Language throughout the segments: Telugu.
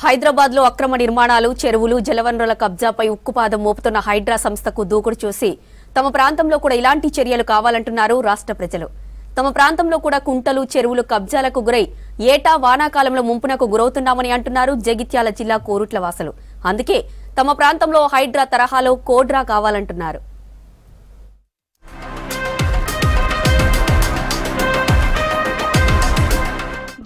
హైదరాబాద్ లో అక్రమ నిర్మాణాలు, చెరువులు, జలవనరుల కబ్జాపై ఉక్కుపాదం మోపుతున్న హైడ్రా సంస్థకు దూకుడు చూసి తమ ప్రాంతంలో కూడా ఇలాంటి చర్యలు కావాలంటున్నారు రాష్ట్ర ప్రజలు. తమ ప్రాంతంలో కూడా కుంటలు, చెరువులు కబ్జాలకు గురై ఏటా వానాకాలంలో ముంపునకు గురవుతున్నామని అంటున్నారు జగిత్యాల జిల్లా కోరుట్ల వాసులు. అందుకే తమ ప్రాంతంలో హైడ్రా తరహాలో కోడ్రా కావాలంటున్నారు.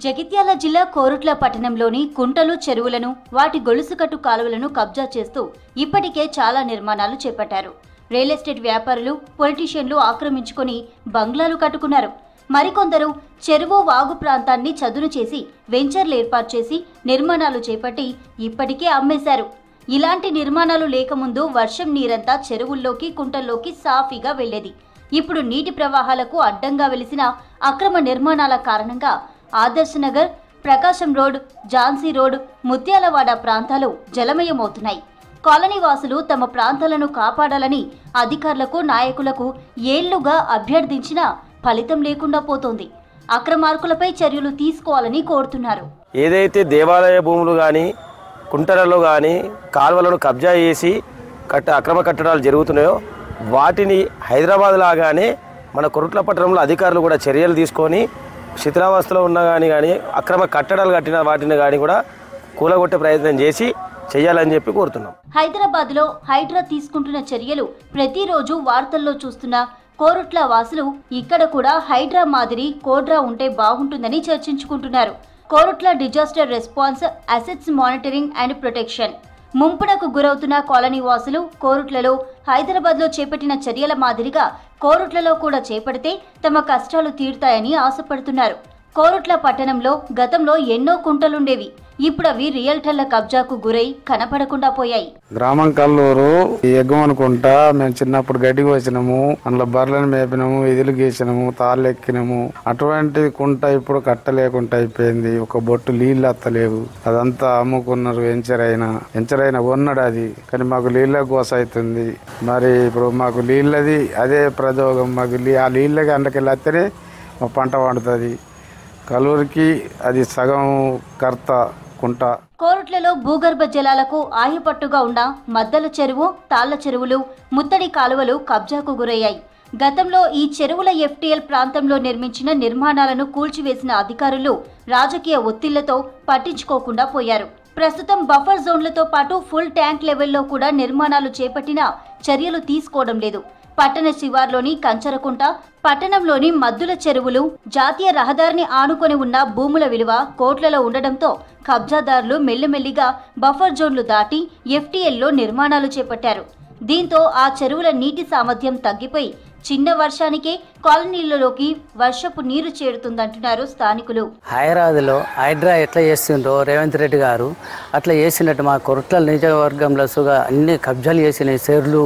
జగిత్యాల జిల్లా కోరుట్ల పట్టణంలోని కుంటలు, చెరువులను, వాటి గొలుసుకట్టు కాలువలను కబ్జా చేస్తూ ఇప్పటికే చాలా నిర్మాణాలు చేపట్టారు. రియల్ ఎస్టేట్ వ్యాపారులు, పొలిటీషియన్లు ఆక్రమించుకొని బంగ్లాలు కట్టుకున్నారు. మరికొందరు చెరువు, వాగు ప్రాంతాన్ని చదును చేసి వెంచర్లు ఏర్పాటు చేసి నిర్మాణాలు చేపట్టి ఇప్పటికే అమ్మేశారు. ఇలాంటి నిర్మాణాలు లేకముందు వర్షం నీరంతా చెరువుల్లోకి, కుంటల్లోకి సాఫీగా వెళ్లేది. ఇప్పుడు నీటి ప్రవాహాలకు అడ్డంగా వెలిసిన అక్రమ నిర్మాణాల కారణంగా ఆదర్శ్ నగర్, ప్రకాశం రోడ్, ఝాన్సీ రోడ్, ముత్యాలవాడ ప్రాంతాలు జలమయమవుతున్నాయి. కాలనీ వాసులు తమ ప్రాంతాలను కాపాడాలని అధికారులకు, నాయకులకు ఏళ్లుగా అభ్యర్థించినా ఫలితం లేకుండా పోతోంది. అక్రమార్కులపై చర్యలు తీసుకోవాలని కోరుతున్నారు. ఏదైతే దేవాలయ భూములు కానీ, కుంటలలో కానీ కాలువలను కబ్జా చేసి అక్రమ కట్టడాలు జరుగుతున్నాయో వాటిని హైదరాబాద్ లాగానే మన కొరుట్ల పట్టణంలో అధికారులు కూడా చర్యలు తీసుకొని శిథిలావస్థలో ఉన్నా కానీ అక్రమ కట్టడాలు కట్టిన వాటిని కానీ కూడా కూలగొట్టే ప్రయత్నం చేసి చేయాలని చెప్పి కోరుతున్నాం. హైదరాబాద్ లో హైడ్రా తీసుకుంటున్న చర్యలు ప్రతిరోజు వార్తల్లో చూస్తున్న కోరుట్ల వాసులు ఇక్కడ కూడా హైడ్రా మాదిరి కోడ్రా ఉంటే బాగుంటుందని చర్చించుకుంటున్నారు. Korutla disaster response, assets monitoring and protection, ముంపునకు గురవుతున్న కాలనీ వాసులు కోరుట్లలో హైదరాబాద్ లో చేపట్టిన చర్యల మాదిరిగా కోరుట్లలో కూడా చేపడితే తమ కష్టాలు తీరుతాయని ఆశపడుతున్నారు. కోరుట్ల పట్టణంలో గతంలో ఎన్నో కుంటలుండేవి. ఇప్పుడు అవి రియల్టర్ల కబ్జాకు గురై కనపడకుండా పోయాయి. గ్రామం కల్లూరు ఎగ్గమనుకుంటా మేము చిన్నప్పుడు గడ్డి కోసినాము, అందులో బర్రెలను మేపినాము, ఇదులు గీసినాము, తాళ్ళు ఎక్కినాము. అటువంటి కుంట ఇప్పుడు కట్టలేకుండా అయిపోయింది. ఒక బొట్టు నీళ్ళు అత్తలేవు. అదంతా అమ్ముకున్నారు. ఎంచరైనా ఉన్నాడు అది, కానీ మాకు నీళ్ళ కోస అవుతుంది. మరి ఇప్పుడు మాకు నీళ్ళది అదే ప్రయోగం. మాకు ఆ నీళ్ళకి అండకెళ్ళి వస్తేనే మా పంట పండుతుంది. కల్లూరికి అది సగం కర్త కుంట. కోరుట్లలో భూగర్భ జలాలకు ఆయుపట్టుగా ఉన్న మద్దల చెరువు, తాళ్ల చెరువులు, ముత్తడి కాలువలు కబ్జాకు గురయ్యాయి. గతంలో ఈ చెరువుల FTL ప్రాంతంలో నిర్మించిన నిర్మాణాలను కూల్చివేసిన అధికారులు రాజకీయ ఒత్తిళ్లతో పట్టించుకోకుండా పోయారు. ప్రస్తుతం బఫర్ జోన్లతో పాటు ఫుల్ ట్యాంక్ లెవెల్లో కూడా నిర్మాణాలు చేపట్టినా చర్యలు తీసుకోవడం లేదు. పట్టణ శివార్లోని కంచరకుంట, పట్టణంలోని మద్దుల చెరువులు, జాతీయ రహదారిని ఆనుకొని ఉన్న భూముల విలువ కోట్లలో ఉండడంతో కబ్జాదారులు మెల్లిమెల్లిగా బఫర్ జోన్లు దాటి FTLలో నిర్మాణాలు చేపట్టారు. దీంతో ఆ చెరువుల నీటి సామర్థ్యం తగ్గిపోయి చిన్న వర్షానికే కాలనీలలోకి వర్షపు నీరు చేరుతుందంటున్నారు స్థానికులు. హైదరాబాద్లో హైడ్రా ఎట్లా చేస్తుండ్రో రేవంత్ రెడ్డి గారు అట్లా చేసినట్టు మా కొరుట్ల నియోజకవర్గంలో సుగా అన్ని కబ్జాలు చేసినాయి. చెరువులు,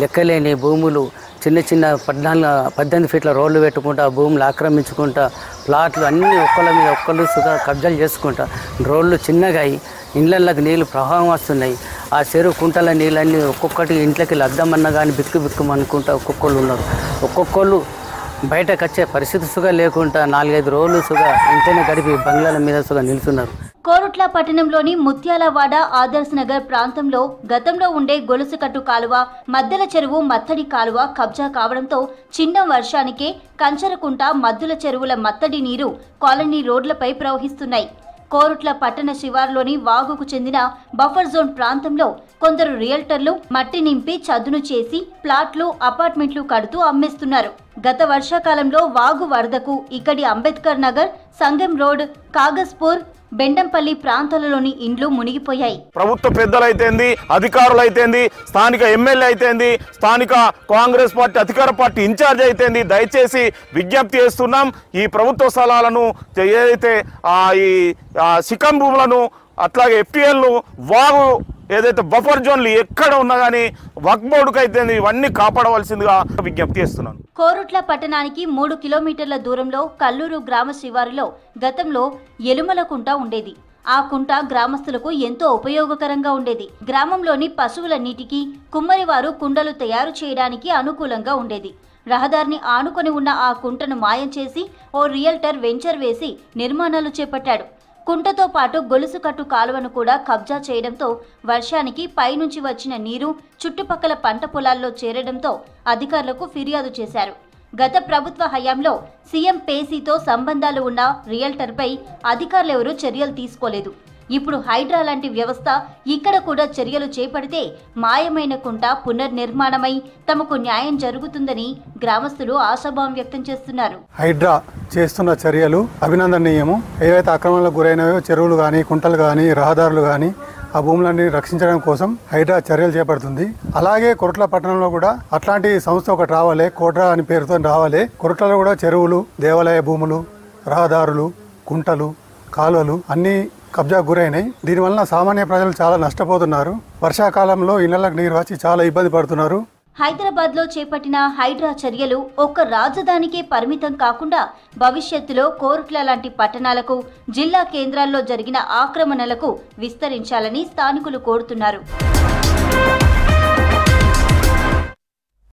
లెక్కలేని భూములు, చిన్న చిన్న 18 ఫీట్ల రోడ్లు పెట్టుకుంటా భూములు ఆక్రమించుకుంటా ప్లాట్లు అన్నీ ఒక్కళ్ళ మీద ఒక్కళ్ళు సుగా కబ్జాలు చేసుకుంటా రోడ్లు చిన్నగా అయి ఇండ్లకి నీళ్ళు ప్రవాహం వస్తున్నాయి. ఆ చెరువు కుంటల నీళ్ళన్నీ ఒక్కొక్కటి ఇంట్లోకి లద్దామన్నా కానీ బిక్కుమనుకుంటా ఒక్కొక్కళ్ళు ఉన్నారు. ఒక్కొక్కళ్ళు బయటకు వచ్చే పరిస్థితి సుగా లేకుండా 4-5 రోజులు సుగా ఇంట్లోనే గడిపి బంగ్లాల మీద సుగా నిలుస్తున్నారు. కోరుట్ల పట్టణంలోని ముత్యాలవాడ, ఆదర్శ్ నగర్ ప్రాంతంలో గతంలో ఉండే గొలుసుకట్టు కాలువ, మద్దల చెరువు, మత్తడి కాలువ కబ్జా కావడంతో చిన్న వర్షానికే కంచరకుంట, మద్దుల చెరువుల మత్తడి నీరు కాలనీ రోడ్లపై ప్రవహిస్తున్నాయి. కోరుట్ల పట్టణ శివార్లోని వాగుకు చెందిన బఫర్ జోన్ ప్రాంతంలో కొందరు రియల్టర్లు మట్టి నింపి చదును చేసి ప్లాట్లు, అపార్ట్మెంట్లు కడుతూ అమ్మేస్తున్నారు. గత వర్షాకాలంలో వాగు వరదకు ఇక్కడి అంబేద్కర్ నగర్, సంగం రోడ్, కాగజ్పూర్, బెండంపల్లి ప్రాంతాలలోని ఇండ్లు మునిగిపోయాయి. ప్రభుత్వ పెద్దలైతేంది, అధికారులైతేంది, స్థానిక ఎమ్మెల్యే అయితేంది, స్థానిక కాంగ్రెస్ పార్టీ అధికార పార్టీ ఇన్ఛార్జ్ అయితేంది, దయచేసి విజ్ఞప్తి చేస్తున్నాం. ఈ ప్రభుత్వ స్థలాలను ఏదైతే ఈ సికం భూములను అట్లాగే FTLను, వాగు ఏదైతే బఫర్ జోన్లు ఎక్కడ ఉన్నా కానీ వక్ఫ్ బోర్డుకు అయితే ఇవన్నీ కాపాడవలసిందిగా విజ్ఞప్తి చేస్తున్నాను. కోరుట్ల పట్టణానికి 3 కిలోమీటర్ల దూరంలో కల్లూరు గ్రామ శివారులో గతంలో ఎలుమల కుంట ఉండేది. ఆ కుంట గ్రామస్తులకు ఎంతో ఉపయోగకరంగా ఉండేది. గ్రామంలోని పశువుల నీటికి కుమ్మరివారు కుండలు తయారు చేయడానికి అనుకూలంగా ఉండేది. రహదారిని ఆనుకొని ఉన్న ఆ కుంటను మాయం చేసి ఓ రియల్టర్ వెంచర్ వేసి నిర్మాణాలు చేపట్టాడు. కుంటతో పాటు గొలుసుకట్టు కాలువను కూడా కబ్జా చేయడంతో వర్షానికి పైనుంచి వచ్చిన నీరు చుట్టుపక్కల పంట పొలాల్లో చేరడంతో అధికారులకు ఫిర్యాదు చేశారు. గత ప్రభుత్వ హయాంలో సీఎం పేసీతో సంబంధాలు ఉన్న రియల్టర్పై అధికారులెవరూ చర్యలు తీసుకోలేదు. ఇప్పుడు హైడ్రా లాంటి వ్యవస్థ ఇక్కడ కూడా చర్యలు చేపడితే మాయమైన కుంట పునర్నిర్మాణమై తమకు న్యాయం జరుగుతుందని గ్రామస్తులు ఆశాభావం వ్యక్తం చేస్తున్నారు. హైడ్రా చేస్తున్న చర్యలు అభినందనీయము. ఏవైతే అక్రమాలకు గురైనవో చెరువులు కానీ, కుంటలు కానీ, రహదారులు కానీ ఆ భూములన్నీ రక్షించడం కోసం హైడ్రా చర్యలు చేపడుతుంది. అలాగే కొరట్ల పట్టణంలో కూడా అట్లాంటి సంస్థ ఒకటి రావాలి, కోట్రా అని పేరుతో రావాలి. కొరట్లలో కూడా చెరువులు, దేవాలయ భూములు, రహదారులు, కుంటలు, కాలువలు అన్నీ కబ్జా గురైనాయి. దీనివల్ల సామాన్య ప్రజలు చాలా నష్టపోతున్నారు. వర్షాకాలంలో ఇళ్లకు నీరు వచ్చి చాలా ఇబ్బంది పడుతున్నారు. హైదరాబాద్ లో చేపట్టిన హైడ్రా చర్యలు ఒక్క రాజధానికే పరిమితం కాకుండా భవిష్యత్తులో కోరుట్ల లాంటి పట్టణాలకు, జిల్లా కేంద్రాల్లో జరిగిన ఆక్రమణలకు విస్తరించాలని స్థానికులు కోరుతున్నారు.